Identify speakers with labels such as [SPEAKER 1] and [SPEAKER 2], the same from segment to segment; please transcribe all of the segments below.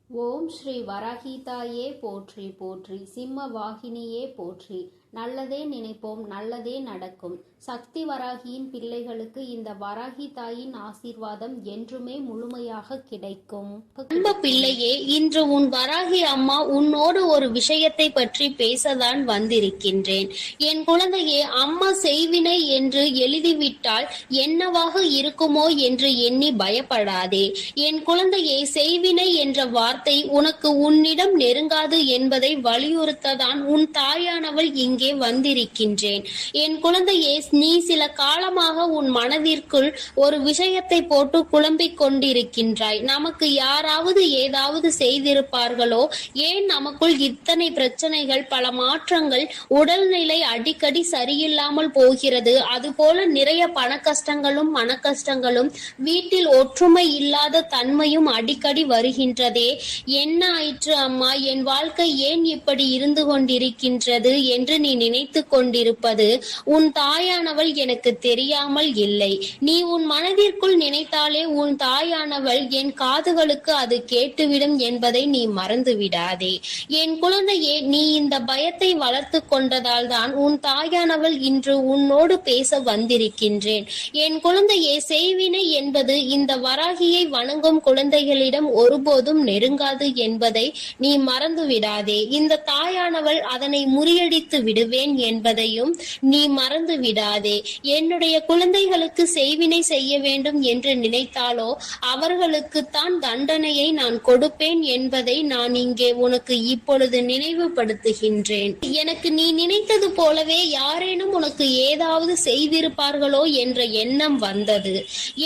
[SPEAKER 1] ஓம் ஸ்ரீ வராகிதாயே போற்றி போற்றி, சிம்ம வாகினியே போற்றி. நல்லதே நினைப்போம், நல்லதே நடக்கும். சக்தி வராகியின் பிள்ளைகளுக்கு இந்த வராகி தாயின் ஆசீர்வாதம் என்றுமே முழுமையாக கிடைக்கும்.
[SPEAKER 2] அன்பு பிள்ளையே, இன்று உன் வராகி அம்மா உன்னோடு ஒரு விஷயத்தை பற்றி பேசதான் வந்திருக்கின்றேன். என் குழந்தையே, அம்மா செய்வினை என்று எழுதிவிட்டால் என்னவாக இருக்குமோ என்று எண்ணி பயப்படாதே. என் குழந்தையே, செய்வினை என்ற வார்த்தை உனக்கு உன்னிடம் நெருங்காது என்பதை வலியுறுத்ததான் உன் தாயானவள் இங்கே வந்திருக்கின்றேன். என் குழந்தையே, நீ சில காலமாக உன் மனதிற்குள் ஒரு விஷயத்தை போட்டு குழம்பிக் கொண்டிருக்கின்றாய். நமக்கு யாராவது ஏதாவது செய்திருப்பார்களோ, ஏன் நமக்குள் இத்தனை பிரச்சனைகள், பல மாற்றங்கள், உடல்நிலை அடிக்கடி சரியில்லாமல் போகிறது, அதுபோல நிறைய பண கஷ்டங்களும் மன கஷ்டங்களும், வீட்டில் ஒற்றுமை இல்லாத தன்மையும் அடிக்கடி வருகின்றதே, என்ன ஆயிற்று அம்மா, என் வாழ்க்கை ஏன் இப்படி இருந்து கொண்டிருக்கின்றது என்று நீ நினைத்து கொண்டிருப்பது உன் தாயானவள் எனக்கு தெரியாமல் இல்லை. நீ உன் மனதிற்குள் நினைத்தாலே உன் தாயானவள் என் காதுகளுக்கு அது கேட்டுவிடும் என்பதை நீ மறந்து விடாதே. என் குழந்தையே, நீ இந்த பயத்தை வளர்த்து கொண்டதால் தான் உன் தாயானவள் இன்று உன்னோடு பேச வந்திருக்கின்றேன். என் குழந்தையே, செய்வினை என்பது இந்த வராகியை வணங்கும் குழந்தைகளிடம் ஒருபோதும் நெருங்காது என்பதை நீ மறந்து விடாதே. இந்த தாயானவள் அதனை முறியடித்து விடுவேன் என்பதையும் நீ மறந்து விடாதே. என்னுடைய குழந்தைகளுக்கு செய்வினை செய்ய வேண்டும் என்று நினைத்தாலோ அவர்களுக்கு தான் தண்டனையை நான் கொடுப்பேன் என்பதை நான் இங்கே உனக்கு இப்பொழுது நினைவுபடுத்துகின்றேன். எனக்கு நீ நினைத்தது போலவே யாரேனும் உனக்கு ஏதாவது செய்திருப்பார்களோ என்ற எண்ணம் வந்தது.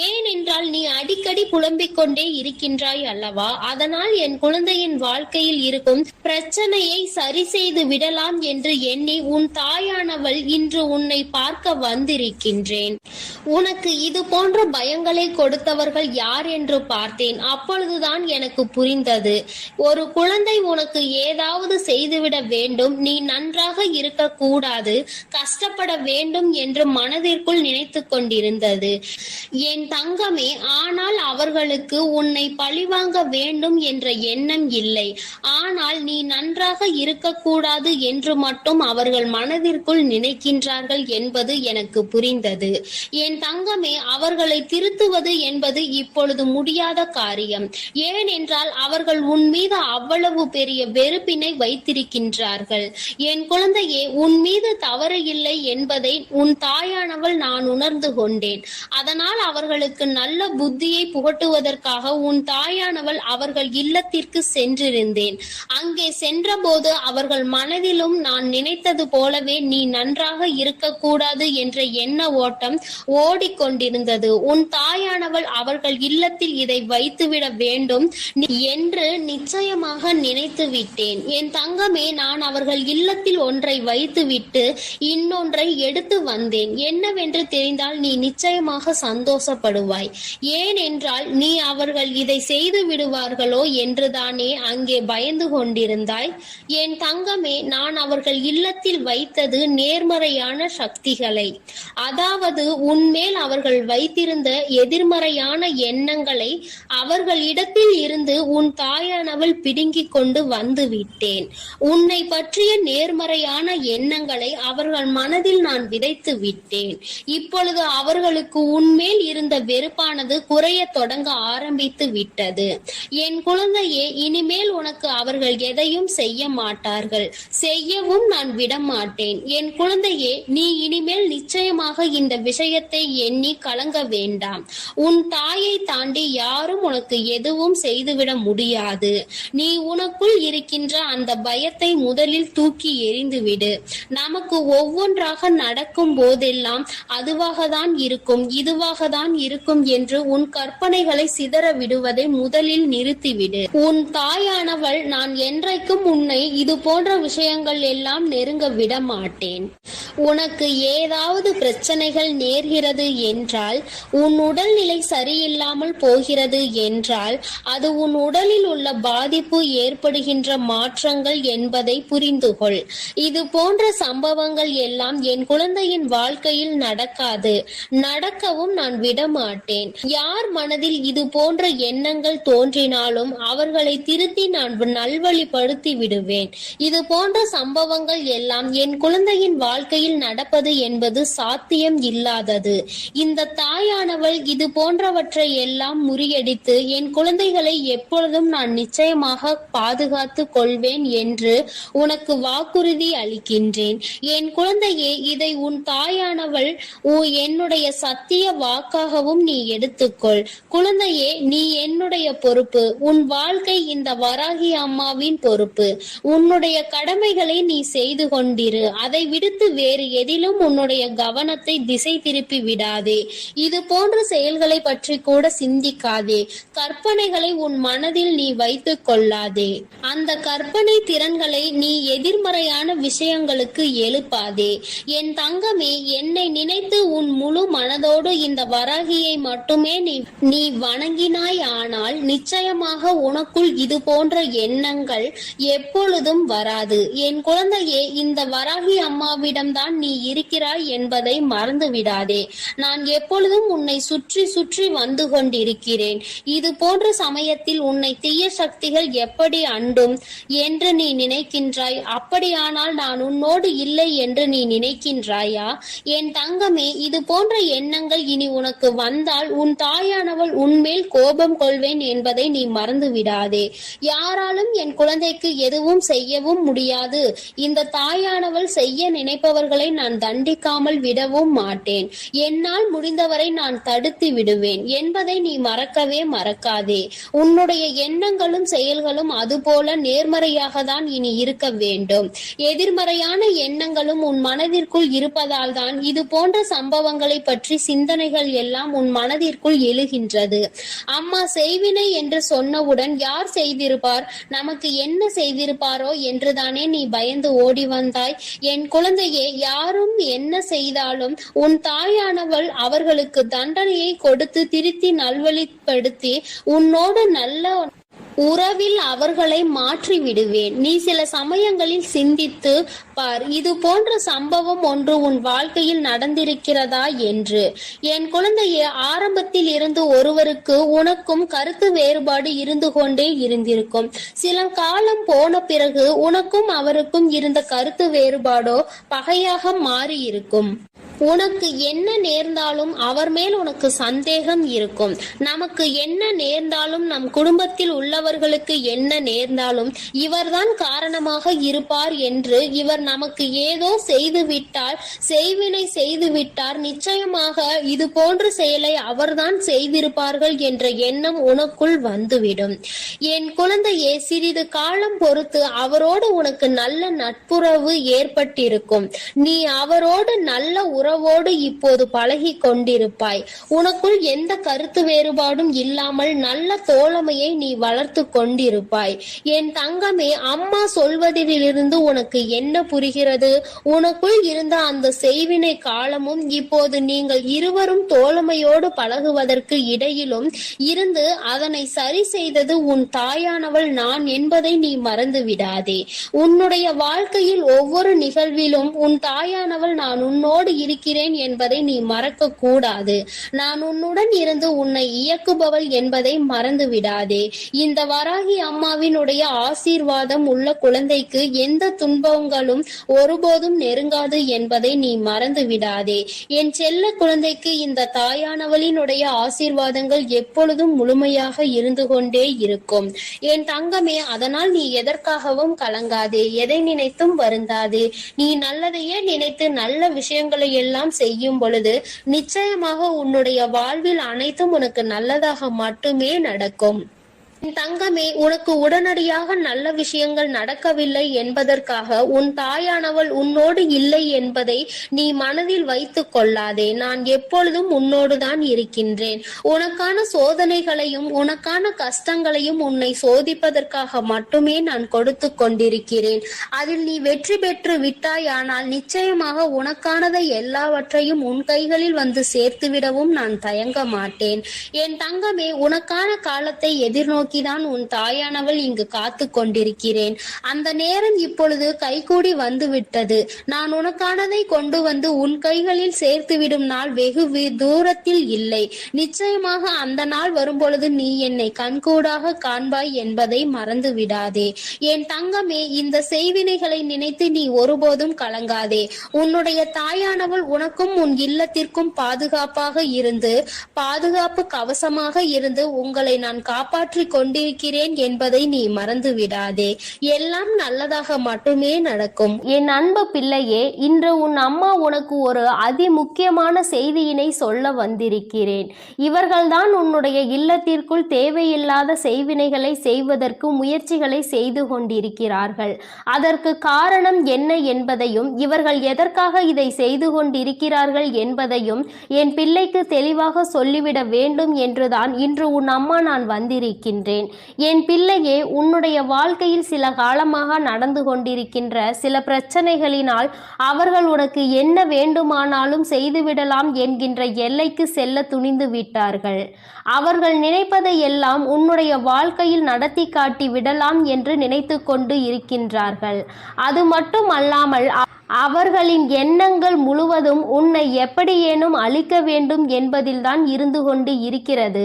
[SPEAKER 2] ஏனென்றால் நீ அடிக்கடி புலம்பிக் கொண்டே இருக்கின்றாய் அல்லவா? அதனால் என் குழந்தையின் வாழ்க்கையில் இருக்கும் பிரச்சனையை சரி செய்து விடலாம் என்று எண்ணி உன் தாயானவள் இன்று உன்னை பார்க்க வந்திருக்கின்றேன். உனக்கு இது போன்ற பயங்களை கொடுத்தவர்கள் யார் என்று பார்த்தேன். அப்பொழுதுதான் எனக்கு புரிந்தது, ஒரு குழந்தை உனக்கு ஏதாவது செய்துவிட வேண்டும், நீ நன்றாக இருக்கக்கூடாது, கஷ்டப்பட வேண்டும் என்று மனதிற்குள் நினைத்து கொண்டிருந்தது என் தங்கமே. ஆனால் அவர்களுக்கு உன்னை பழிவாங்க வேண்டும் என்ற எண்ணம் இல்லை. ஆனால் நீ நன்றாக இருக்கக்கூடாது என்று மட்டும் அவர்கள் மனதிற்குள் நினைக்கின்றார்கள் என்பது எனக்கு புரிந்தது. என் தங்கமே, அவர்களை திருத்துவது என்பது இப்பொழுது முடியாத காரியம். ஏனென்றால் அவர்கள் உன் மீது அவ்வளவு பெரிய வெறுப்பினை வைத்திருக்கின்றார்கள். என் குழந்தையே, உன் மீது தவறு இல்லை என்பதை உன் தாயானவள் நான் உணர்ந்து கொண்டேன். அதனால் அவர்களுக்கு நல்ல புத்தியை புகட்டுவதற்காக உன் தாயானவள் அவர்கள் இல்லத்திற்கு சென்றிருந்தேன். அங்கே சென்றபோது அவர்கள் மனதிலும் நான் நினைத்தது போலவே நீ நன்றாக இருக்கக்கூடாது என்ற எண்ண ஓட்டம் ஓடிக்கொண்டிருந்தது. உன் தாயானவள் அவர்கள் இல்லத்தில் இதை வைத்துவிட வேண்டும் என்று நிச்சயமாக நினைத்து விட்டேன். என் தங்கமே, நான் அவர்கள் இல்லத்தில் ஒன்றை வைத்துவிட்டு இன்னொன்றை எடுத்து வந்தேன். என்னவென்று தெரிந்தால் நீ நிச்சயமாக சந்தோஷப்படுவாய். ஏனென்றால் நீ அவர்கள் இதை செய்து விடுவார்களோ என்றுதானே அங்கே பயந்து கொண்டிருந்தாய். என் தங்கமே, நான் அவர்கள் இல்லத்தில் வைத்தது நேர்மறையான சக்திகளை, அதாவது உன்மேல் அவர்கள் வைத்திருந்த எதிர்மறையான எண்ணங்களை அவர்களிடத்தில் இருந்து உன் தாயானவள் பிடுங்கிக் கொண்டு வந்து விட்டேன். உன்னை பற்றிய நேர்மறையான எண்ணங்களை அவர்கள் மனதில் நான் விதைத்து விட்டேன். இப்பொழுது அவர்களுக்கு உன்மேல் இருந்த வெறுப்பானது குறைய தொடங்க ஆரம்பித்து விட்டது. என் குழந்தையே, இனிமேல் உனக்கு அவர்கள் எதையும் செய்ய மாட்டார்கள், செய்யவும் நான் விட மாட்டேன். என் குழந்தையே, நீ இனிமேல் நிச்சயமாக இந்த விஷயத்தை எண்ணி கலங்க வேண்டாம். உன் தாயை தாண்டி யாரும் உனக்கு எதுவும் செய்துவிட முடியாது. நீ உனக்குள் இருக்கின்ற அந்த பயத்தை முதலில் தூக்கி எறிந்துவிடு. நமக்கு ஒவ்வொன்றாக நடக்கும் போதெல்லாம் அதுவாக தான் இருக்கும், இதுவாக தான் இருக்கும் என்று உன் கற்பனைகளை சிதற விடுவதை முதலில் நிறுத்திவிடு. உன் தாயானவள் நான் என்றைக்கும் உன்னை இது போன்ற விஷயங்கள் எல்லாம் நெருங்க விடமாட்டேன். உனக்கு ஏதாவது பிரச்சனைகள் நேர்கிறது என்றால், உன் உடல்நிலை சரியில்லாமல் போகிறது என்றால், அது உன் உடலில் உள்ள பாதிப்பு ஏற்படுகின்ற மாற்றங்கள் என்பதை புரிந்துகொள். இது போன்ற சம்பவங்கள் எல்லாம் என் குழந்தையின் வாழ்க்கையில் நடக்காது, நடக்கவும் நான் விடமாட்டேன். யார் மனதில் இது போன்ற எண்ணங்கள் தோன்றினாலும் அவர்களை திருத்தி நான் நல்வழிப்படுத்தி விடுவேன். இது போன்ற சம்பவங்கள் எல்லாம் என் குழந்தையின் வாழ்க்கையில் நடப்பது என்பது சாத்தியம் இல்லாதது. இந்த தாயானவள் இது போன்றவற்றை எல்லாம் முறியடித்து என் குழந்தைகளை எப்பொழுதும் நான் நிச்சயமாக பாதுகாத்து கொள்வேன் என்று உனக்கு வாக்குறுதி அளிக்கின்றேன். என் குழந்தையே, இதை உன் தாயானவள் என்னுடைய சத்திய வாக்காகவும் நீ எடுத்துக்கொள். குழந்தையே, நீ என்னுடைய பொறுப்பு. உன் வாழ்க்கை இந்த வராகி அம்மாவின் பொறுப்பு. உன்னுடைய கடமைகளை நீ செய்து கொண்டிரு. அதை விடுத்து வேறு எதிலும் உன்னுடைய கவனத்தை திசை திருப்பி விடாதே. இது போன்ற செயல்களை பற்றி கூட சிந்திக்காதே. கற்பனைகளை உன் மனதில் நீ வைத்துக் கொள்ளாதே. அந்த கற்பனை திறன்களை நீ எதிர்மறையான விஷயங்களுக்கு எழுப்பாதே. என் தங்கமே, என்னை நினைத்து உன் முழு மனதோடு இந்த வராகியை மட்டுமே நீ வணங்கினாய். ஆனால் நிச்சயமாக உனக்குள் இது போன்ற எண்ணங்கள் எப்பொழுதும் வராது. என் குழந்தையே, இந்த வராகி அம்மாவிடம்தான் நீ இருக்கிறாய் என்பதை மறந்து விடாதே. நான் எப்பொழுதும் உன்னை சுற்றி சுற்றி வந்து கொண்டிருக்கிறேன். இது போன்ற சமயத்தில் உன்னை தீய சக்திகள் எப்படி அண்டும் என்று நீ நினைக்கின்றாய். அப்படியானால் நான் உன்னோடு இல்லை என்று நீ நினைக்கின்றாயா? என் தங்கமே, இது போன்ற எண்ணங்கள் இனி உனக்கு வந்தால் உன் தாயானவள் உன்மேல் கோபம் கொள்வேன் என்பதை நீ மறந்து விடாதே. யாராலும் என் குழந்தைக்கு எதுவும் செய்யவும் முடியாது. இந்த தாயானவள் செய்ய நினைப்பவர்களை நான் தண்டிக்காமல் விடவும் மாட்டேன். என்னால் முடிந்தவரை நான் தடுத்து விடுவேன் என்பதை நீ மறக்கவே மறக்காதே. உன்னுடைய எண்ணங்களும் செயல்களும் அதுபோல நேர்மறையாக தான் இனி இருக்க வேண்டும். எதிர்மறையான எண்ணங்களும் உன் மனதிற்குள் இருப்பதால் தான் இது போன்ற சம்பவங்களை பற்றி சிந்தனைகள் எல்லாம் உன் மனதிற்குள் எழுகின்றது. அம்மா செய்வினை என்று சொன்னவுடன் யார் செய்திருப்பார், நமக்கு என்ன செய்திருப்பாரோ என்றுதானே நீ பயந்து ஓடி வந்தாய். என் குழந்தையே, யாரும் என்ன செய்தாலும் உன் தாயானவள் அவர்களுக்கு தண்டனையை கொடுத்து திருத்தி நல்வழிப்படுத்தி உன்னோடு நல்ல உறவில் அவர்களை மாற்றி விடுவேன். நீ சில சமயங்களில் சிந்தித்து பார், இது போன்ற சம்பவம் ஒன்று உன் வாழ்க்கையில் நடந்திருக்கிறதா என்று. என் குழந்தையே, ஆரம்பத்தில் இருந்து ஒருவருக்கு உனக்கும் கருத்து வேறுபாடு இருந்து கொண்டே இருந்திருக்கும். சில காலம் போன பிறகு உனக்கும் அவருக்கும் இருந்த கருத்து வேறுபாடோ பகையாக மாறி இருக்கும். உனக்கு என்ன நேர்ந்தாலும் அவர் மேல் உனக்கு சந்தேகம் இருக்கும். நமக்கு என்ன நேர்ந்தாலும், நம் குடும்பத்தில் உள்ளவர்களுக்கு என்ன நேர்ந்தாலும் இவர்தான் காரணமாக இருப்பார் என்று, இவர் நமக்கு ஏதோ செய்து விட்டார், செய்வினை செய்து விட்டார், நிச்சயமாக இது போன்ற செயலை அவர்தான் செய்திருப்பார்கள் என்ற எண்ணம் உனக்குள் வந்துவிடும். என் குழந்தையே, சிறிது காலம் பொறுத்து அவரோடு உனக்கு நல்ல நட்புறவு ஏற்பட்டிருக்கும். நீ அவரோடு நல்ல உறவோடு இப்போது பழகி கொண்டிருப்பாய். உனக்குள் எந்த கருத்து வேறுபாடும் இல்லாமல் நல்ல தோழமையை நீ வளர்த்து கொண்டிருப்பாய். என் தங்கமே, அம்மா சொல்வதிலிருந்து உனக்கு என்ன புரிகிறது? உனக்குள் இருந்த அந்த செய்வினை காலமும் இப்போது நீங்கள் இருவரும் தோழமையோடு பழகுவதற்கு இடையிலும் இருந்து அதனை சரி செய்தது உன் தாயானவள் நான் என்பதை நீ மறந்து விடாதே. உன்னுடைய வாழ்க்கையில் ஒவ்வொரு நிகழ்விலும் உன் தாயானவள் நான் உன்னோடு இருக்கிறேன் என்பதை நீ மறக்க கூடாது. நான் உன்னுடன் இருந்து உன்னை இயக்குபவள் என்பதை மறந்து விடாதே. இந்த வராகி அம்மாவினுடைய ஆசீர்வாதம் உள்ள குழந்தைக்கு எந்த துன்பங்களும் ஒருபோதும் நெருங்காது என்பதை நீ மறந்து விடாதே. என் செல்ல குழந்தைக்கு இந்த தாயானவளினுடைய ஆசீர்வாதங்கள் எப்பொழுதும் முழுமையாக இருந்து கொண்டே இருக்கும். என் தங்கமே, அதனால் நீ எதற்காகவும் கலங்காதே, எதை நினைத்தும் வருந்தாதே. நீ நல்லதையே நினைத்து நல்ல விஷயங்களை எல்லாம் செய்யும் பொழுது நிச்சயமாக உன்னுடைய வாழ்வில் அனைத்தும் உனக்கு நல்லதாக மட்டுமே நடக்கும். என் தங்கமே, உனக்கு உடனடியாக நல்ல விஷயங்கள் நடக்கவில்லை என்பதற்காக உன் தாயானவள் உன்னோடு இல்லை என்பதை நீ மனதில் வைத்துக் கொள்ளாதே. நான் எப்பொழுதும் உன்னோடுதான் இருக்கின்றேன். உனக்கான சோதனைகளையும் உனக்கான கஷ்டங்களையும் உன்னை சோதிப்பதற்காக மட்டுமே நான் கொடுத்து கொண்டிருக்கிறேன். அதில் நீ வெற்றி பெற்று விட்டாயானால் நிச்சயமாக உனக்கானதை எல்லாவற்றையும் உன் கைகளில் வந்து சேர்த்துவிடவும் நான் தயங்க மாட்டேன். என் தங்கமே, உனக்கான காலத்தை எதிர்நோக்கிதான் உன் தாயானவள் இங்கு காத்து கொண்டிருக்கிறேன். அந்த நேரம் இப்பொழுது கைகூடி வந்து விட்டது. நான் உனக்கானதை கொண்டு வந்து உன் கைகளில் சேர்த்துவிடும் நாள் வெகு தூரத்தில் இல்லை. நிச்சயமாக அந்த நாள் வரும்பொழுது நீ என்னை கண்கூடாக காண்பாய் என்பதை மறந்து விடாதே. என் தங்கமே, இந்த செய்வினைகளை நினைத்து நீ ஒருபோதும் கலங்காதே. உன்னுடைய தாயானவள் உனக்கும் உன் இல்லத்திற்கும் பாதுகாப்பாக இருந்து, பாதுகாப்பு கவசமாக இருந்து உங்களை நான் காப்பாற்றி கொண்டிருக்கிறேன் என்பதை நீ மறந்து விடாதே. எல்லாம் நல்லதாக மட்டுமே நடக்கும்.
[SPEAKER 1] என் அன்பு பிள்ளையே, இன்று உன் அம்மா உனக்கு ஒரு அதி முக்கியமான செய்தியினை சொல்ல வந்திருக்கிறேன். இவர்கள்தான் உன்னுடைய இல்லத்திற்குள் தேவையில்லாத செய்வினைகளை செய்வதற்கு முயற்சிகளை செய்து கொண்டிருக்கிறார்கள். அதற்கு காரணம் என்ன என்பதையும் இவர்கள் எதற்காக இதை செய்து கொண்டிருக்கிறார்கள் என்பதையும் என் பிள்ளைக்கு தெளிவாக சொல்லிவிட வேண்டும் என்றுதான் இன்று உன் அம்மா நான் வந்திருக்கின்றேன். என் பிள்ளையே, உன்னுடைய வாழ்க்கையில் சில காலமாக நடந்து கொண்டிருக்கின்ற சில பிரச்சனைகளினால் அவர்கள் உனக்கு என்ன வேண்டுமானாலும் செய்துவிடலாம் என்கின்ற எல்லைக்கு செல்ல துணிந்து விட்டார்கள். அவர்கள் நினைப்பதை எல்லாம் உன்னுடைய வாழ்க்கையில் நடத்தி காட்டி விடலாம் என்று நினைத்து கொண்டு இருக்கின்றார்கள். அது மட்டும் அல்லாமல் அவர்களின் எண்ணங்கள் முழுவதும் உன்னை எப்படியேனும் அழிக்க வேண்டும் என்பதில்தான் இருந்து கொண்டு இருக்கிறது.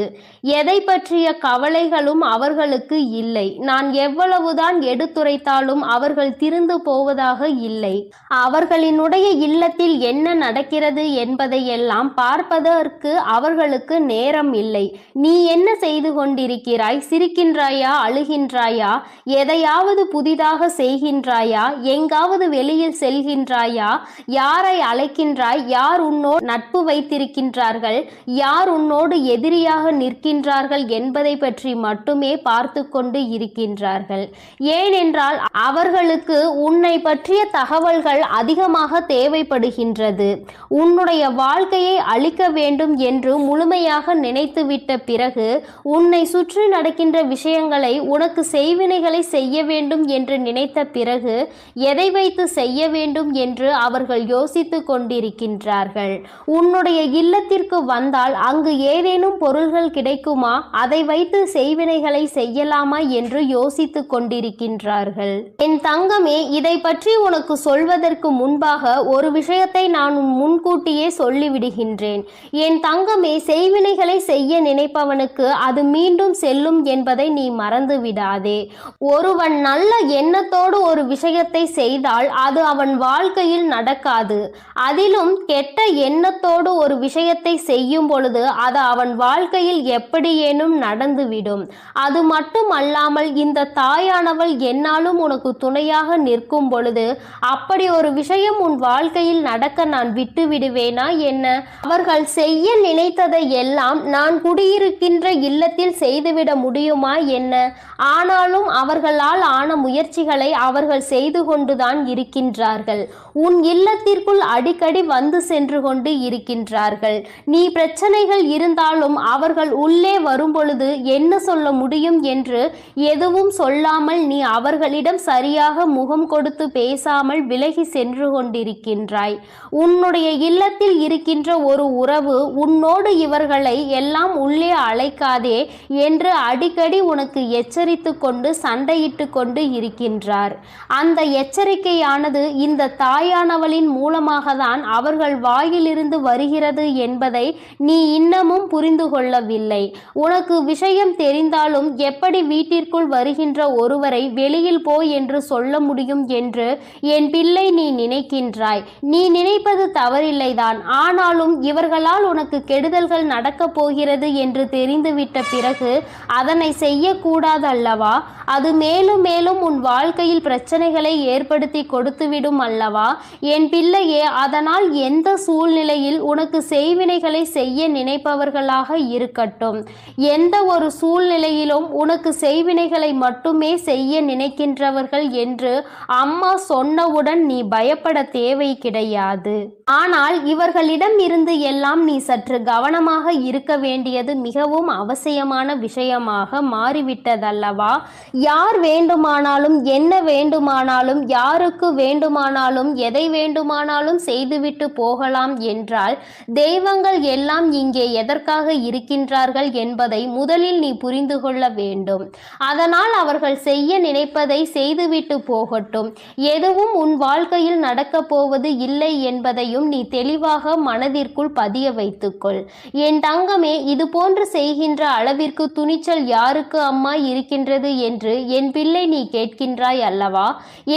[SPEAKER 1] எதை பற்றிய கவலைகளும் அவர்களுக்கு இல்லை. நான் எவ்வளவுதான் எடுத்துரைத்தாலும் அவர்கள் திருந்து போவதாக இல்லை. அவர்களினுடைய இல்லத்தில் என்ன நடக்கிறது என்பதை எல்லாம் பார்ப்பதற்கு அவர்களுக்கு நேரம் இல்லை. நீ என்ன செய்து கொண்டிருக்கிறாய்? சிரிக்கின்றாயா? அழுகின்றாயா? எதையாவது புதிதாக செய்கின்றாயா? எங்காவது வெளியில் செல்கின்றாயா? யாரை அழைக்கின்றாய்? யார் உன்னோடு நட்பு வைத்திருக்கின்றார்கள்? யார் உன்னோடு எதிரியாக நிற்கின்றார்கள் என்பதை பற்றி மட்டுமே பார்த்து கொண்டு இருக்கின்றார்கள். ஏனென்றால் அவர்களுக்கு உன்னை பற்றிய தகவல்கள் அதிகமாக தேவைப்படுகின்றது. உன்னுடைய வாழ்க்கையை அழிக்க வேண்டும் என்று முழுமையாக நினைத்துவிட்ட பிறகு உன்னை சுற்றி நடக்கின்ற விஷயங்களை, உனக்கு செய்வினைகளை செய்ய வேண்டும் என்று நினைத்த பிறகு எதை வைத்து செய்ய வேண்டும் என்று அவர்கள் யோசித்து கொண்டிருக்கின்றார்கள். உன்னுடைய இல்லத்திற்கு வந்தால் அங்கு ஏதேனும் பொருள்கள் கிடைக்குமா, அதை வைத்து செய்வினைகளை செய்யலாமா என்று யோசித்து கொண்டிருக்கின்றார்கள். என் தங்கமே, இதை பற்றி உனக்கு சொல்வதற்கு முன்பாக ஒரு விஷயத்தை நான் முன்கூட்டியே சொல்லிவிடுகின்றேன். என் தங்கமே, செய்வினைகளை செய்ய நினைப்பவனுக்கு அது மீண்டும் செல்லும் என்பதை நீ மறந்து விடாதே. ஒருவன் நல்ல எண்ணத்தோடு ஒரு விஷயத்தை செய்தால் அது அவன் வாழ்க்கையில் நடக்காது. அதிலும் கெட்ட எண்ணத்தோடு ஒரு விஷயத்தை செய்யும் பொழுது அது அவன் வாழ்க்கையில் எப்படியேனும் நடந்துவிடும். அது மட்டும் அல்லாமல் இந்த தாயானவள் என்னாலும் உனக்கு துணையாக நிற்கும் பொழுது அப்படி ஒரு விஷயம் உன் வாழ்க்கையில் நடக்க நான் விட்டு விடுவேனா என்ன? அவர்கள் செய்ய நினைத்ததை எல்லாம் நான் குடியிருக்கின்ற இல்லத்தில் செய்துவிட முடியுமா என்ன? ஆனாலும் அவர்களால் ஆன முயற்சிகளை அவர்கள் செய்து கொண்டுதான் இருக்கின்றார்கள். உன் இல்லத்திற்குள் அடிக்கடி வந்து சென்று கொண்டு இருக்கின்றார்கள். நீ பிரச்சனைகள் இருந்தாலும் அவர்கள் உள்ளே வரும்பொழுது என்ன சொல்ல முடியும் என்று எதுவும் சொல்லாமல் நீ அவர்களிடம் சரியாக முகம் கொடுத்து பேசாமல் விலகி சென்று கொண்டிருக்கின்றாய். உன்னுடைய இல்லத்தில் இருக்கின்ற ஒரு உறவு உன்னோடு இவர்களை எல்லாம் உள்ளே அழைக்காதே என்று அடிக்கடி உனக்கு எச்சரித்து கொண்டு சண்டையிட்டு கொண்டு இருக்கின்றார். அந்த எச்சரிக்கையானது இந்த தாயானவளின் மூலமாக தான் அவர்கள் வாயிலிருந்து வருகிறது என்பதை நீ இன்னமும் புரிந்து கொள்ளவில்லை. உனக்கு விஷயம் தெரிந்தாலும் எப்படி வீட்டிற்குள் வருகின்ற ஒருவரை வெளியில் போ என்று சொல்ல முடியும் என்று என் பிள்ளை நீ நினைக்கின்றாய். நீ நினைப்பது தவறில்லைதான். ஆனாலும் இவர்களால் உனக்கு கெடுதல்கள் நடக்கப் போகிறது என்று தெரிந்துவிட்ட பிறகு அதனை செய்யக்கூடாது அல்லவா? அது மேலும் மேலும் உன் வாழ்க்கையில் பிரச்சனைகளை ஏற்படுத்தி கொடுத்துவிடும் அல்லவா? அல்லவா என் பிள்ளையே. அதனால் எந்த சூழ்நிலையில் உனக்கு செய்வினைகளை செய்ய நினைப்பவர்களாக இருக்கட்டும், எந்த ஒரு சூழ்நிலையிலும் உனக்கு செய்வினைகளை மட்டுமே செய்ய நினைக்கின்றவர்கள் என்று அம்மா சொன்னவுடன் நீ பயப்பட தேவை கிடையாது. ஆனால் இவர்களிடம் இருந்து எல்லாம் நீ சற்று கவனமாக இருக்க வேண்டியது மிகவும் அவசியமான விஷயமாக மாறிவிட்டதல்லவா. யார் வேண்டுமானாலும் என்ன வேண்டுமானாலும் யாருக்கு வேண்டுமானாலும் எதை வேண்டுமானாலும் செய்துவிட்டு போகலாம் என்றால் தெய்வங்கள் எல்லாம் இங்கே எதற்காக இருக்கின்றார்கள் என்பதை முதலில் நீ புரிந்து கொள்ள வேண்டும். அதனால் அவர்கள் செய்ய நினைப்பதை செய்துவிட்டு போகட்டும். எதுவும் உன் வாழ்க்கையில் நடக்கப் போவது இல்லை என்பதையும் நீ தெளிவாக மனதிற்குள் பதிய வைத்துக்கொள். என் தங்கமே, இது போன்று செய்கின்ற அளவிற்கு துணிச்சல் யாருக்கு அம்மா இருக்கின்றது என்று என் பிள்ளை நீ கேட்கின்றாய் அல்லவா.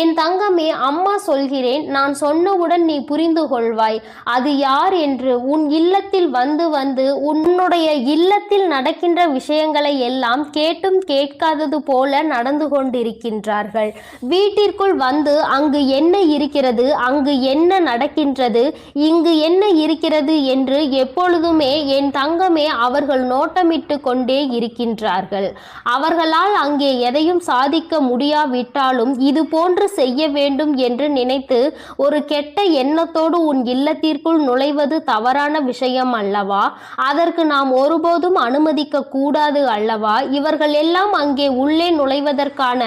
[SPEAKER 1] என் தங்கமே, அம்மா சொல்கிறேன், நான் சொன்னவுடன் நீ புரிந்து கொள்வாய் அது யார் என்று. உன் இல்லத்தில் வந்து உன்னுடைய இல்லத்தில் நடக்கின்ற விஷயங்களை எல்லாம் கேட்டும் கேட்காதது போல நடந்து கொண்டிருக்கின்றார்கள். வீட்டிற்குள் வந்து அங்கு என்ன இருக்கிறது, அங்கு என்ன நடக்கின்றது, இங்கு என்ன இருக்கிறது என்று எப்பொழுதுமே என் தங்கமே அவர்கள் நோட்டமிட்டு கொண்டே இருக்கின்றார்கள். அவர்களால் அங்கே எதையும் சாதிக்க முடியாவிட்டாலும் இது போன்று செய்ய வேண்டும் என்று நினைத்து ஒரு கெட்ட எண்ணத்தோடு உன் இல்லத்திற்குள் நுழைவது தவறான விஷயம் அல்லவா. அதற்கு நாம் ஒருபோதும் அனுமதிக்க கூடாது அல்லவா. இவர்கள் எல்லாம் அங்கே உள்ளே நுழைவதற்கான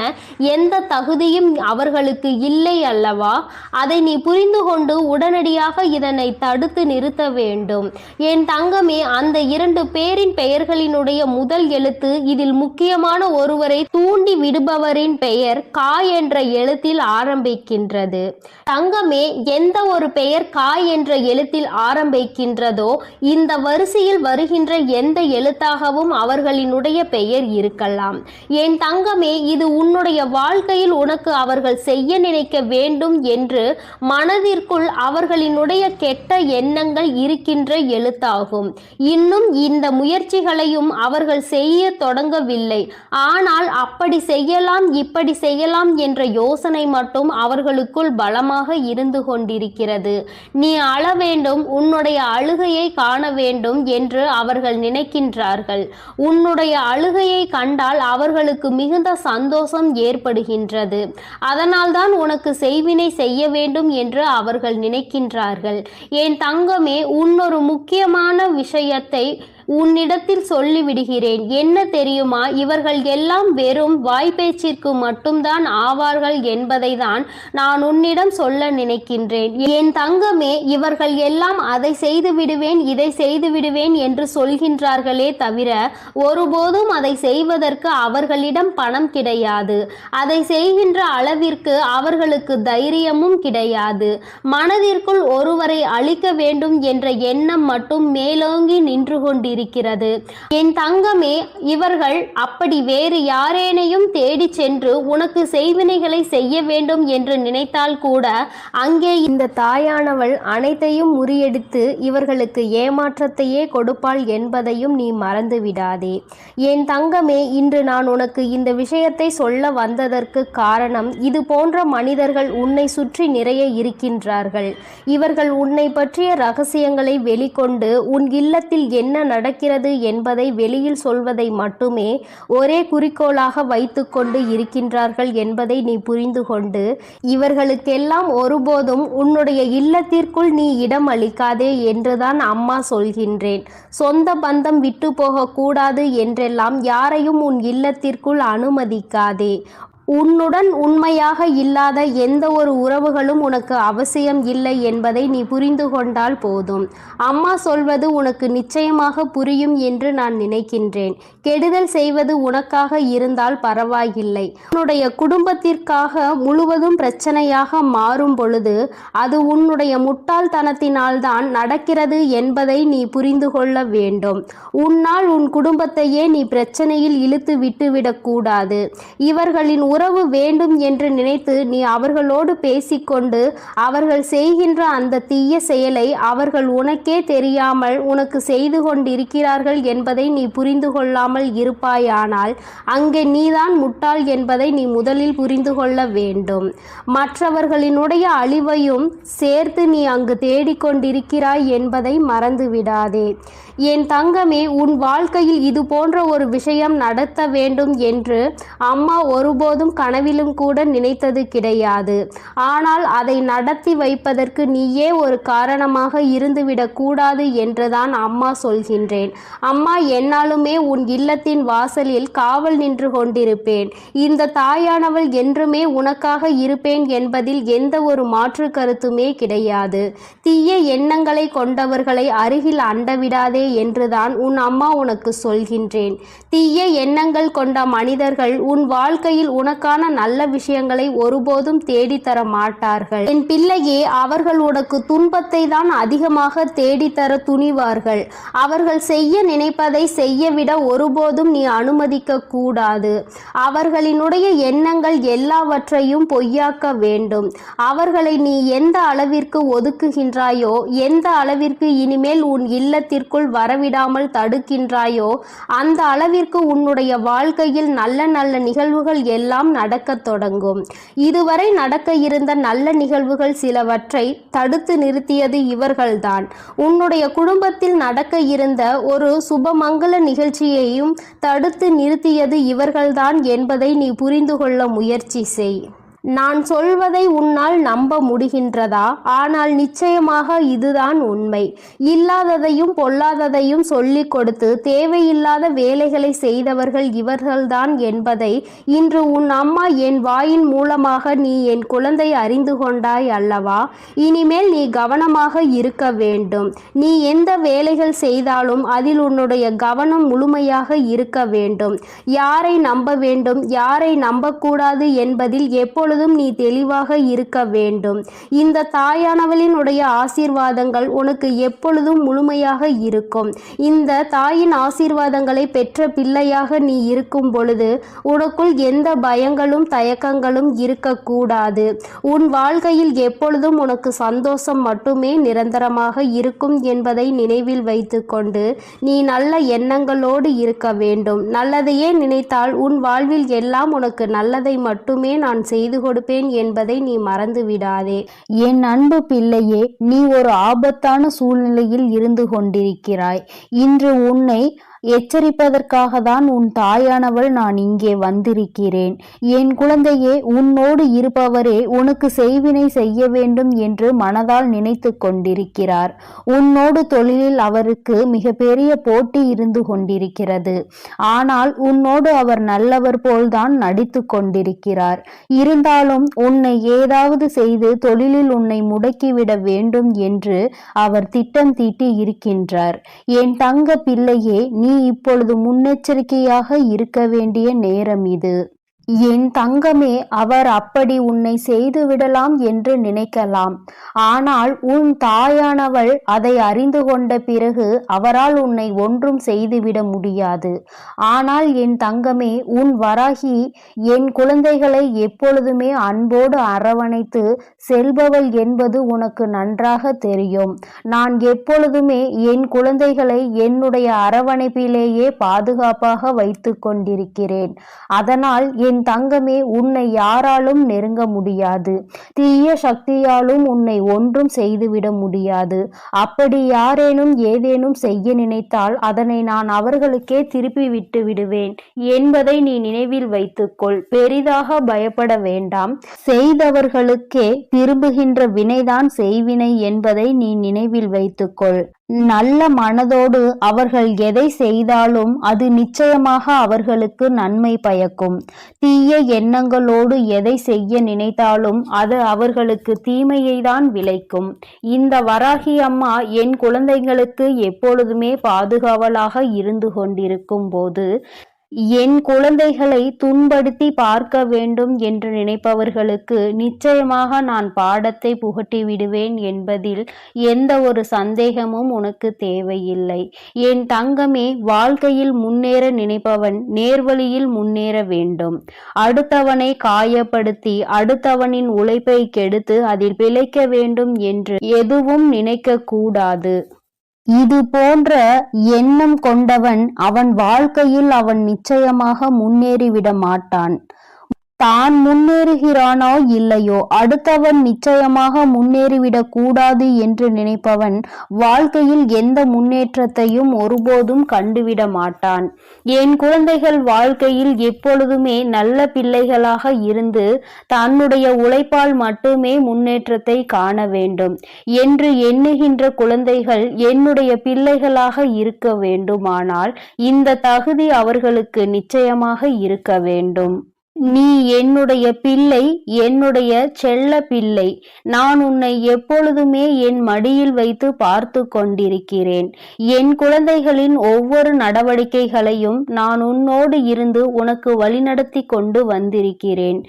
[SPEAKER 1] எந்த தகுதியும் அவர்களுக்கு இல்லை அல்லவா. அதை நீ புரிந்து கொண்டு உடனடியாக இதனை தடுத்து நிறுத்த வேண்டும். என் தங்கமே, அந்த 2 பேரின் பெயர்களினுடைய முதல் எழுத்து இதில் முக்கியமான ஒருவரை தூண்டி விடுபவரின் பெயர் கா என்ற எழுத்தில் ஆரம்பிக்கின்றது. தங்கமே, எந்த ஒரு பெயர் கா என்ற எழுத்தில் ஆரம்பிக்கின்றதோ இந்த வரிசையில் வருகின்ற எந்த எழுத்தாகவும் அவர்களினுடைய பெயர் இருக்கலாம். என் தங்கமே, இது உன்னுடைய வாழ்க்கையில் உனக்கு அவர்கள் செய்ய நினைக்க வேண்டும் என்று மனதிற்குள் அவர்களினுடைய கெட்ட எண்ணங்கள் இருக்கின்ற எழுத்தாகும். இன்னும் இந்த முயற்சிகளையும் அவர்கள் செய்ய தொடங்கவில்லை. ஆனால் அப்படி செய்யலாம் இப்படி செய்யலாம் என்ற யோசனை மட்டும் அவர்களுக்குள் பலமாக இருந்து கொண்டிருக்கிறது. நீ அழ வேண்டும், உன்னுடைய அழுகையை காண வேண்டும் என்று அவர்கள் நினைக்கின்றார்கள். உன்னுடைய அழுகையை கண்டால் அவர்களுக்கு மிகுந்த சந்தோஷம் ஏற்படுகின்றது. அதனால்தான் உனக்கு செய்வினை செய்ய வேண்டும் என்று அவர்கள் நினைக்கின்றார்கள். என் தங்கமே, இன்னொரு முக்கியமான விஷயத்தை உன்னிடத்தில் சொல்லிவிடுகிறேன். என்ன தெரியுமா, இவர்கள் எல்லாம் வெறும் வாய்ப்பேச்சிற்கு மட்டும்தான் ஆவார்கள் என்பதை தான் நான் உன்னிடம் சொல்ல நினைக்கின்றேன். என் தங்கமே, இவர்கள் எல்லாம் அதை செய்து விடுவேன் இதை செய்து விடுவேன் என்று சொல்கின்றார்களே தவிர ஒருபோதும் அதை செய்வதற்கு அவர்களிடம் பணம் கிடையாது. அதை செய்கின்ற அளவிற்கு அவர்களுக்கு தைரியமும் கிடையாது. மனதிற்குள் ஒருவரை அழிக்க வேண்டும் என்ற எண்ணம் மட்டும் மேலோங்கி நின்று கொண்டிருக்கிறது. என் தங்கமே, இவர்கள் அப்படி வேறு யாரேனையும் தேடி சென்று உனக்கு செய்வினைகளை செய்ய வேண்டும் என்று நினைத்தால் கூட அங்கே இந்த தாயானவள் அனைத்தையும் முறியடித்து இவர்களுக்கு ஏமாற்றத்தையே கொடுப்பாள் என்பதையும் நீ மறந்து விடாதே. என் தங்கமே, இன்று நான் உனக்கு இந்த விஷயத்தை சொல்ல வந்ததற்கு காரணம், இது போன்ற மனிதர்கள் உன்னை சுற்றி நிறைய இருக்கின்றார்கள். இவர்கள் உன்னை பற்றிய ரகசியங்களை வெளிக்கொண்டு உன் இல்லத்தில் என்ன நடக்கிறது என்பதை வெளியில் சொல்வதை மட்டுமே ஒரே குறிக்கோளாக வைத்துக்கொண்டு இருக்கின்றார்கள் என்பதை நீ புரிந்து கொண்டு இவர்களுக்கெல்லாம் ஒருபோதும் உன்னுடைய இல்லத்திற்குள் நீ இடம் அளிக்காதே என்றுதான் அம்மா சொல்கின்றேன். சொந்த பந்தம் விட்டு போகக்கூடாது என்றெல்லாம் யாரையும் உன் இல்லத்திற்குள் அனுமதிக்காதே. உன்னுடன் உண்மையாக இல்லாத எந்த ஒரு உறவுகளும் உனக்கு அவசியம் இல்லை என்பதை நீ புரிந்து கொண்டால் போதும். அம்மா சொல்வது உனக்கு நிச்சயமாக புரியும் என்று நான் நினைக்கின்றேன். கெடுதல் செய்வது உனக்காக இருந்தால் பரவாயில்லை. உன்னுடைய குடும்பத்திற்காக முழுவதும் பிரச்சனையாக மாறும் பொழுது அது உன்னுடைய முட்டாள்தனத்தினால்தான் நடக்கிறது என்பதை நீ புரிந்து கொள்ள வேண்டும். உன்னால் உன் குடும்பத்தையே நீ பிரச்சனையில் இழுத்து விட்டுவிடக்கூடாது. இவர்களின் உறவு வேண்டும் என்று நினைத்து நீ அவர்களோடு பேசிக்கொண்டு அவர்கள் செய்கின்ற அந்த தீய செயலை அவர்கள் உனக்கே தெரியாமல் உனக்கு செய்து கொண்டிருக்கிறார்கள் என்பதை நீ புரிந்து கொள்ளாமல் இருப்பாயானால் அங்கே நீதான் முட்டாள் என்பதை நீ முதலில் புரிந்து கொள்ள வேண்டும். மற்றவர்களினுடைய அழிவையும் சேர்த்து நீ அங்கு தேடிக்கொண்டிருக்கிறாய் என்பதை மறந்துவிடாதே. என் தங்கமே, உன் வாழ்க்கையில் இது போன்ற ஒரு விஷயம் நடத்த வேண்டும் என்று அம்மா ஒருபோதும் கனவிலும் கூட நினைத்தது கிடையாது. ஆனால் அதை நடத்தி வைப்பதற்கு நீயே ஒரு காரணமாக இருந்துவிடக் கூடாது என்றுதான் அம்மா சொல்கின்றேன். அம்மா என்னாலுமே உன் இல்லத்தின் வாசலில் காவல் நின்று கொண்டிருப்பேன். இந்த தாயானவள் என்றுமே உனக்காக இருப்பேன் என்பதில் எந்த ஒரு மாற்று கருத்துமே கிடையாது. தீய எண்ணங்களை கொண்டவர்களை அருகில் அண்டவிடாதே என்றுதான் உன் அம்மா உனக்கு சொல்கின்றேன். தீய எண்ணங்கள் கொண்ட மனிதர்கள் உன் வாழ்க்கையில் உனக்கான நல்ல விஷயங்களை ஒருபோதும் தேடித்தர மாட்டார்கள். என் பிள்ளையே, அவர்கள் உனக்கு துன்பத்தை தான் அதிகமாக தேடித்தர துணிவார்கள். அவர்கள் செய்ய நினைப்பதை செய்யவிட ஒருபோதும் நீ அனுமதிக்க கூடாது. அவர்களினுடைய எண்ணங்கள் எல்லாவற்றையும் பொய்யாக்க வேண்டும். அவர்களை நீ எந்த அளவிற்கு ஒதுக்குகின்றாயோ, எந்த அளவிற்கு இனிமேல் உன் இல்லத்திற்குள் வரவிடாமல் தடுக்கின்றாயோ, அந்த அளவிற்கு உன்னுடைய வாழ்க்கையில் நல்ல நல்ல நிகழ்வுகள் எல்லாம் நடக்கத் தொடங்கும். இதுவரை நடக்க இருந்த நல்ல நிகழ்வுகள் சிலவற்றை தடுத்து நிறுத்தியது இவர்கள்தான். உன்னுடைய குடும்பத்தில் நடக்க இருந்த ஒரு சுபமங்கல நிகழ்ச்சியையும் தடுத்து நிறுத்தியது இவர்கள்தான் என்பதை நீ புரிந்து கொள்ள முயற்சி செய். நான் சொல்வதை உன்னால் நம்ப முடிகின்றதா? ஆனால் நிச்சயமாக இதுதான் உண்மை. இல்லாததையும் பொல்லாததையும் சொல்லிக் கொடுத்து தேவையில்லாத வேலைகளை செய்தவர்கள் இவர்கள்தான் என்பதை இன்று உன் அம்மா என் வாயின் மூலமாக நீ என் குழந்தை அறிந்து கொண்டாய் அல்லவா? இனிமேல் நீ கவனமாக இருக்க வேண்டும். நீ எந்த வேலைகள் செய்தாலும் அதில் உன்னுடைய கவனம் முழுமையாக இருக்க வேண்டும். யாரை நம்ப வேண்டும், யாரை நம்பக்கூடாது என்பதில் எப்பொழுதும் நீ தெளிவாக இருக்க வேண்டும். இந்த தாயானவளினுடைய ஆசீர்வாதங்கள் உனக்கு எப்பொழுதும் முழுமையாக இருக்கும். இந்த தாயின் ஆசீர்வாதங்களை பெற்ற பிள்ளையாக நீ இருக்கும் பொழுது உனக்குள் எந்த பயங்களும் தயக்கங்களும் இருக்கக்கூடாது. உன் வாழ்க்கையில் எப்பொழுதும் உனக்கு சந்தோஷம் மட்டுமே நிரந்தரமாக இருக்கும் என்பதை நினைவில் வைத்துக்கொண்டு நீ நல்ல எண்ணங்களோடு இருக்க வேண்டும். நல்லதையே நினைத்தால் உன் வாழ்வில் எல்லாம் உனக்கு நல்லதை மட்டுமே நான் செய்து கொடுப்பேன் என்பதை நீ மறந்து விடாதே.
[SPEAKER 3] என் அன்பு பிள்ளையே, நீ ஒரு ஆபத்தான சூழ்நிலையில் இருந்து கொண்டிருக்கிறாய். இன்று உன்னை எச்சரிப்பதற்காக தான் உன் தாயானவள் நான் இங்கே வந்திருக்கிறேன். என் குழந்தையே, உன்னோடு இருப்பவரே உனக்கு செய்வினை செய்ய வேண்டும் என்று மனதால் நினைத்து கொண்டிருக்கிறார். உன்னோடு தொழிலில் அவருக்கு மிகப்பெரிய போட்டி இருந்து கொண்டிருக்கிறது. ஆனால் உன்னோடு அவர் நல்லவர் போல்தான் நடித்து கொண்டிருக்கிறார். இருந்தாலும் உன்னை ஏதாவது செய்து தொழிலில் உன்னை முடக்கிவிட வேண்டும் என்று அவர் திட்டம் தீட்டி இருக்கின்றார். என் தங்க பிள்ளையே, நீ இப்பொழுது முன்னெச்சரிக்கையாக இருக்க வேண்டிய நேரம் இது. என் தங்கமே, அவர் அப்படி உன்னை செய்து விடலாம் என்று நினைக்கலாம். ஆனால் உன் தாயானவள் அதை அறிந்து கொண்ட பிறகு அவரால் உன்னை ஒன்றும் செய்துவிட முடியாது. ஆனால் என் தங்கமே, உன் வராகி என் குழந்தைகளை எப்பொழுதுமே அன்போடு அரவணைத்து செல்பவள் என்பது உனக்கு நன்றாக தெரியும். நான் எப்பொழுதுமே என் குழந்தைகளை என்னுடைய அரவணைப்பிலேயே பாதுகாப்பாக வைத்து கொண்டிருக்கிறேன். அதனால் என் தங்கமே, உன்னை யாராலும் நெருங்க முடியாது. தீய சக்தியாலும் உன்னை ஒன்றும் செய்துவிட முடியாது. அப்படி யாரேனும் ஏதேனும் செய்ய நினைத்தால் அதனை நான் அவர்களுக்கே திருப்பி விட்டு விடுவேன் என்பதை நீ நினைவில் வைத்துக்கொள். பெரிதாக பயப்பட வேண்டாம். செய்தவர்களுக்கே திரும்புகின்ற வினைதான் செய்வினை என்பதை நீ நினைவில் வைத்துக்கொள். நல்ல மனதோடு அவர்கள் எதை செய்தாலும் அது நிச்சயமாக அவர்களுக்கு நன்மை பயக்கும். தீய எண்ணங்களோடு எதை செய்ய நினைத்தாலும் அது அவர்களுக்கு தீமையை தான் விளைக்கும். இந்த வராகி அம்மா என் குழந்தைகளுக்கு எப்பொழுதுமே பாதுகாவலாக இருந்து கொண்டிருக்கும் போது என் குழந்தைகளை துன்படுத்தி பார்க்க வேண்டும் என்று நினைப்பவர்களுக்கு நிச்சயமாக நான் பாடத்தை புகட்டி விடுவேன் என்பதில் எந்த ஒரு சந்தேகமும் உனக்கு தேவையில்லை. என் தங்கமே, வாழ்க்கையில் முன்னேற நினைப்பவன் நேர்வழியில் முன்னேற வேண்டும். அடுத்தவனை காயப்படுத்தி அடுத்தவனின் உழைப்பை கெடுத்து அதில் பிழைக்க வேண்டும் என்று எதுவும் நினைக்க கூடாது. இது போன்ற எண்ணம் கொண்டவன் அவன் வாழ்க்கையில் அவன் நிச்சயமாக முன்னேறிவிட மாட்டான். தான் முன்னேறுகிறானோ இல்லையோ, அடுத்தவன் நிச்சயமாக முன்னேறிவிடக் கூடாது என்று நினைப்பவன் வாழ்க்கையில் எந்த முன்னேற்றத்தையும் ஒருபோதும் கண்டுவிட மாட்டான். என் குழந்தைகள் வாழ்க்கையில் எப்பொழுதுமே நல்ல பிள்ளைகளாக இருந்து தன்னுடைய உழைப்பால் மட்டுமே முன்னேற்றத்தை காண வேண்டும் என்று எண்ணுகின்ற குழந்தைகள் என்னுடைய பிள்ளைகளாக இருக்க வேண்டுமானால் இந்த தகுதி அவர்களுக்கு நிச்சயமாக இருக்க வேண்டும். நீ என்னுடைய பிள்ளை, என்னுடைய செல்ல பிள்ளை. நான் உன்னை எப்பொழுதுமே என் மடியில் வைத்து பார்த்து கொண்டிருக்கிறேன். என் குழந்தைகளின் ஒவ்வொரு நடவடிக்கைகளையும் நான் உன்னோடு இருந்து உனக்கு வழிநடத்தி கொண்டு வந்திருக்கிறேன்.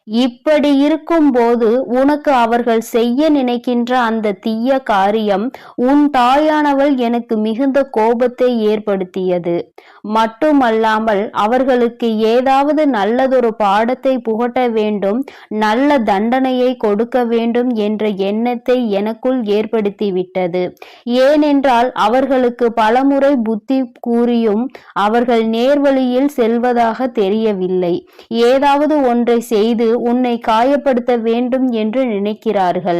[SPEAKER 3] இப்படி இருக்கும்போது உனக்கு அவர்கள் செய்ய நினைக்கின்ற அந்த தீய காரியம் உன் தாயானவள் எனக்கு மிகுந்த கோபத்தை ஏற்படுத்தியது. மட்டுமல்லாமல் அவர்களுக்கு ஏதாவது நல்லதொரு பாடத்தை புகட்ட வேண்டும், நல்ல தண்டனையை கொடுக்க வேண்டும் என்ற எண்ணத்தை எனக்குள் ஏற்படுத்திவிட்டது. ஏனென்றால் அவர்களுக்கு பலமுறை புத்தி கூறியும் அவர்கள் நேர்வழியில் செல்வதாக தெரியவில்லை. ஏதாவது ஒன்றை செய்து உன்னை காயப்படுத்த வேண்டும் என்று நினைக்கிறார்கள்.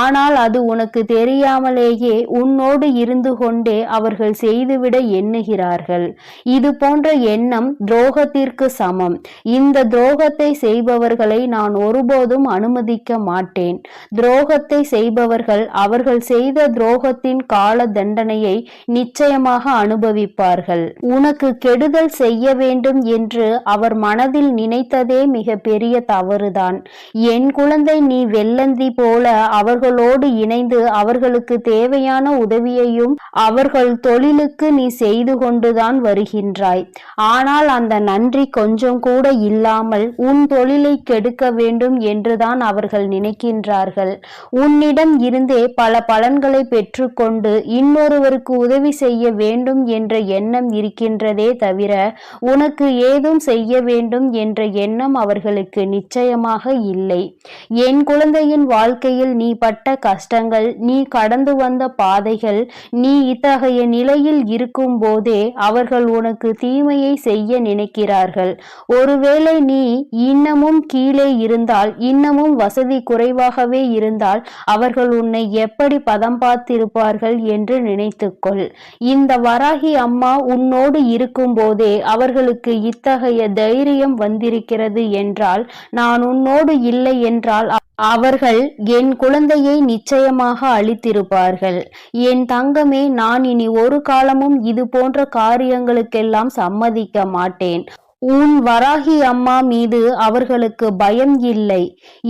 [SPEAKER 3] ஆனால் அது உனக்கு தெரியாமலேயே உன்னோடு இருந்து கொண்டே அவர்கள் செய்துவிட எண்ணுகிறார்கள். இது போன்ற எண்ணம் துரோகத்திற்கு சமம். இந்த துரோகத்தை செய்பவர்களை நான் ஒருபோதும் அனுமதிக்க மாட்டேன். துரோகத்தை செய்பவர்கள் அவர்கள் செய்த துரோகத்தின் கால தண்டனையை நிச்சயமாக அனுபவிப்பார்கள். உனக்கு கெடுதல் செய்ய வேண்டும் என்று அவர் மனதில் நினைத்ததே மிக பெரிய தவறுதான். என் குழந்தை, நீ வெள்ளந்தி போல அவர்களோடு இணைந்து அவர்களுக்கு தேவையான உதவியையும் அவர்கள் தொழிலுக்கு நீ செய்து கொண்டுதான் வருகின்றாய். ஆனால் அந்த நன்றி கொஞ்சம் கூட இல்லாமல் உன் தொழிலை கெடுக்க வேண்டும் என்றுதான் அவர்கள் நினைக்கின்றார்கள். உன்னிடம் இருந்தே பல பலன்களை பெற்றுக்கொண்டு இன்னொருவருக்கு உதவி செய்ய வேண்டும் என்ற எண்ணம் இருக்கின்றதே தவிர உனக்கு ஏதும் செய்ய வேண்டும் என்ற எண்ணம் அவர்களுக்கு நிச்சயமாக இல்லை. என் குழந்தையின் வாழ்க்கையில் நீ பட்ட கஷ்டங்கள், நீ கடந்து வந்த பாதைகள், நீ இத்தகைய நிலையில் இருக்கும் போதே அவர்கள் உனக்கு தீமையை செய்ய நினைக்கிறார்கள். ஒருவேளை நீ இன்னமும் கீழே இருந்தால், இன்னமும் வசதி குறைவாகவே இருந்தால் அவர்கள் உன்னை எப்படி பதம் பார்த்திருப்பார்கள் என்று நினைத்துக்கொள். இந்த வராகி அம்மா உன்னோடு இருக்கும் போதே அவர்களுக்கு இத்தகைய தைரியம் வந்திருக்கிறது என்றால், நான் உன்னோடு இல்லை என்றால் அவர்கள் என் குழந்தையை நிச்சயமாக அழித்திருப்பார்கள். என் தங்கமே, நான் இனி ஒரு காலமும் இது போன்ற காரியங்களுக்கெல்லாம் சம்மதிக்க மாட்டேன். உன் வராகி அம்மா மீது அவர்களுக்கு பயம் இல்லை.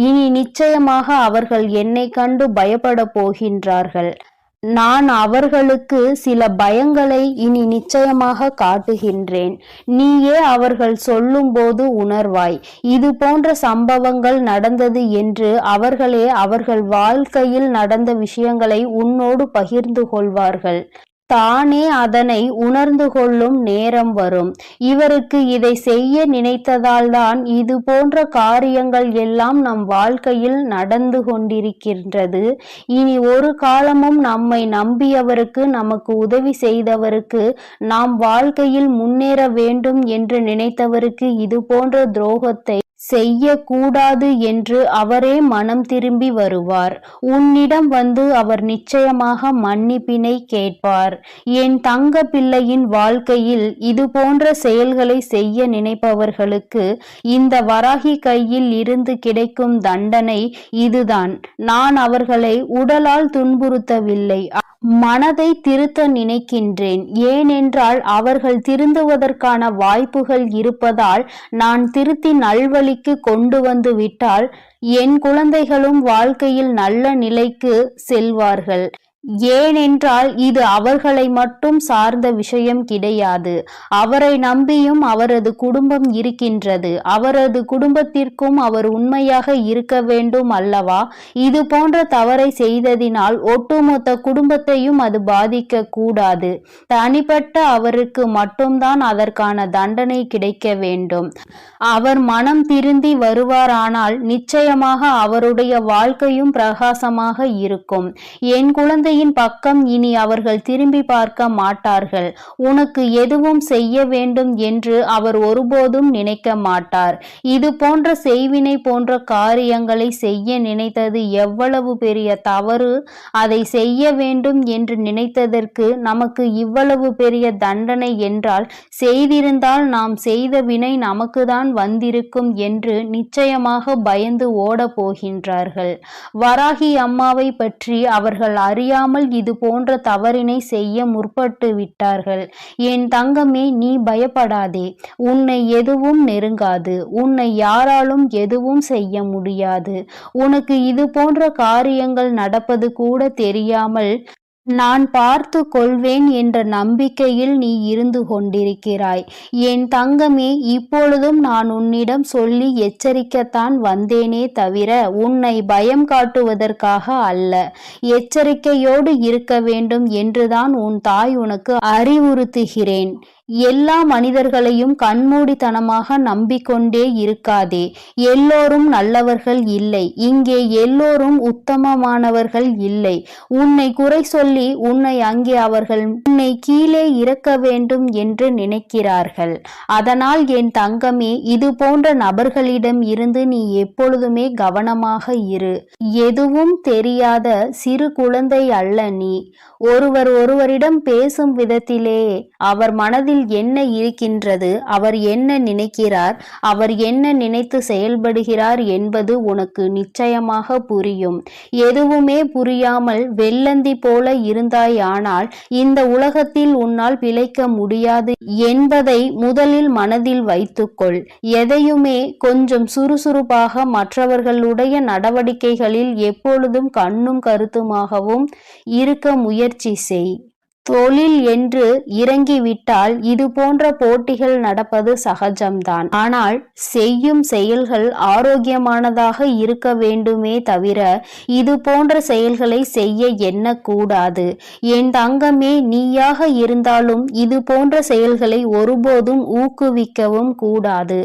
[SPEAKER 3] இனி நிச்சயமாக அவர்கள் என்னை கண்டு பயப்பட போகின்றார்கள். நான் அவர்களுக்கு சில பயங்களை இனி நிச்சயமாக காட்டுகின்றேன். நீயே அவர்கள் சொல்லும்போது உணர்வாய். இது போன்ற சம்பவங்கள் நடந்தது என்று அவர்களே அவர்கள் வாழ்க்கையில் நடந்த விஷயங்களை உன்னோடு பகிர்ந்து கொள்வார்கள். தானே அதனை உணர்ந்து கொள்ளும் நேரம் வரும். இவருக்கு இதை செய்ய நினைத்ததால்தான் இது போன்ற காரியங்கள் எல்லாம் நம் வாழ்க்கையில் நடந்து கொண்டிருக்கின்றது. இனி ஒரு காலமும் நம்மை நம்பியவருக்கு, நமக்கு உதவி செய்தவருக்கு, நாம் வாழ்க்கையில் முன்னேற வேண்டும் என்று நினைத்தவருக்கு இது போன்ற துரோகத்தை செய்யக்கூடாது என்று அவரே மனம் திரும்பி வருவார். உன்னிடம் வந்து அவர் நிச்சயமாக மன்னிப்பினை கேட்பார். என் தங்க பிள்ளையின் வாழ்க்கையில் இது போன்ற செயல்களை செய்ய நினைப்பவர்களுக்கு இந்த வராகி கையில் இருந்து கிடைக்கும் தண்டனை இதுதான். நான் அவர்களை உடலால் துன்புறுத்தவில்லை, மனதை திருத்த நினைக்கின்றேன். ஏனென்றால் அவர்கள் திருந்துவதற்கான வாய்ப்புகள் இருப்பதால் நான் திருத்தி நல்வழிக்கு கொண்டு வந்து விட்டால் என் குழந்தைகளும் வாழ்க்கையில் நல்ல நிலைக்கு செல்வார்கள். ஏனென்றால் இது அவர்களை மட்டும் சார்ந்த விஷயம் கிடையாது. அவரை நம்பியும் அவரது குடும்பம் இருக்கின்றது. அவரது குடும்பத்திற்கும் அவர் உண்மையாக இருக்க வேண்டும் அல்லவா? இது போன்ற தவறை செய்ததினால் ஒட்டுமொத்த குடும்பத்தையும் அது பாதிக்க கூடாது. தனிப்பட்ட அவருக்கு மட்டும்தான் அதற்கான தண்டனை கிடைக்க வேண்டும். அவர் மனம் திருந்தி வருவாரானால் நிச்சயமாக அவருடைய வாழ்க்கையும் பிரகாசமாக இருக்கும். என் குழந்தையின் பக்கம் இனி அவர்கள் திரும்பி பார்க்க மாட்டார்கள். உனக்கு எதுவும் செய்ய வேண்டும் என்று அவர் ஒருபோதும் நினைக்க மாட்டார். இது போன்ற செய்வினை போன்ற காரியங்களை செய்ய நினைத்தது எவ்வளவு பெரிய தவறு. அதை செய்ய வேண்டும் என்று நினைத்ததற்கு நமக்கு இவ்வளவு பெரிய தண்டனை என்றால், செய்திருந்தால் நாம் செய்த வினை நமக்கு தான் வந்திருக்கும் என்று நிச்சயமாக பயந்து ஓட போகின்றார்கள். வராகி அம்மாவை பற்றி அவர்கள் அறியாமல் இது போன்ற தவறினை செய்ய முற்பட்டு விட்டார்கள். என் தங்கமே, நீ பயப்படாதே. உன்னை எதுவும் நெருங்காது. உன்னை யாராலும் எதுவும் செய்ய முடியாது. உனக்கு இது போன்ற காரியங்கள் நடப்பது கூட தெரியாமல் நான் பார்த்து கொள்வேன் என்ற நம்பிக்கையில் நீ இருந்து கொண்டிருக்கிறாய். என் தங்கமே, இப்பொழுதும் நான் உன்னிடம் சொல்லி எச்சரிக்கத்தான் வந்தேனே தவிர உன்னை பயம் காட்டுவதற்காக அல்ல. எச்சரிக்கையோடு இருக்க வேண்டும் என்றுதான் உன் தாய் உனக்கு அறிவுறுத்துகிறேன். எல்லா மனிதர்களையும் கண்மூடித்தனமாக நம்பிக்கொண்டே இருக்காதே. எல்லோரும் நல்லவர்கள் இல்லை. இங்கே எல்லோரும் உத்தமமானவர்கள் இல்லை. உன்னை குறை சொல்லி உன்னை அங்கே அவர்கள் உன்னை கீழே இறக்க வேண்டும் என்று நினைக்கிறார்கள். அதனால் என் தங்கமே, இது போன்ற நபர்களிடம் இருந்து நீ எப்பொழுதுமே கவனமாக இரு. எதுவும் தெரியாத சிறு குழந்தை அல்ல நீ. ஒருவரிடம் பேசும் விதத்திலே அவர் மனதில் என்ன இருக்கின்றது, அவர் என்ன நினைக்கிறார், அவர் என்ன நினைத்து செயல்படுகிறார் என்பது உனக்கு நிச்சயமாக புரியும். எதுவுமே புரியாமல் வெள்ளந்தி போல இருந்தாயானால் இந்த உலகத்தில் உன்னால் பிழைக்க முடியாது என்பதை முதலில் மனதில் வைத்துக்கொள். எதையுமே கொஞ்சம் சுறுசுறுப்பாக மற்றவர்களுடைய நடவடிக்கைகளில் எப்பொழுதும் கண்ணும் கருத்துமாகவும் இருக்க முயற்சி செய். தொழில் என்று இறங்கிவிட்டால் இது போன்ற போட்டிகள் நடப்பது சகஜம்தான். ஆனால் செய்யும் செயல்கள் ஆரோக்கியமானதாக இருக்க வேண்டுமே தவிர இது போன்ற செயல்களை செய்ய எண்ணக்கூடாது. என் தங்கமே, நீயாக இருந்தாலும் இது போன்ற செயல்களை ஒருபோதும் ஊக்குவிக்கவும் கூடாது.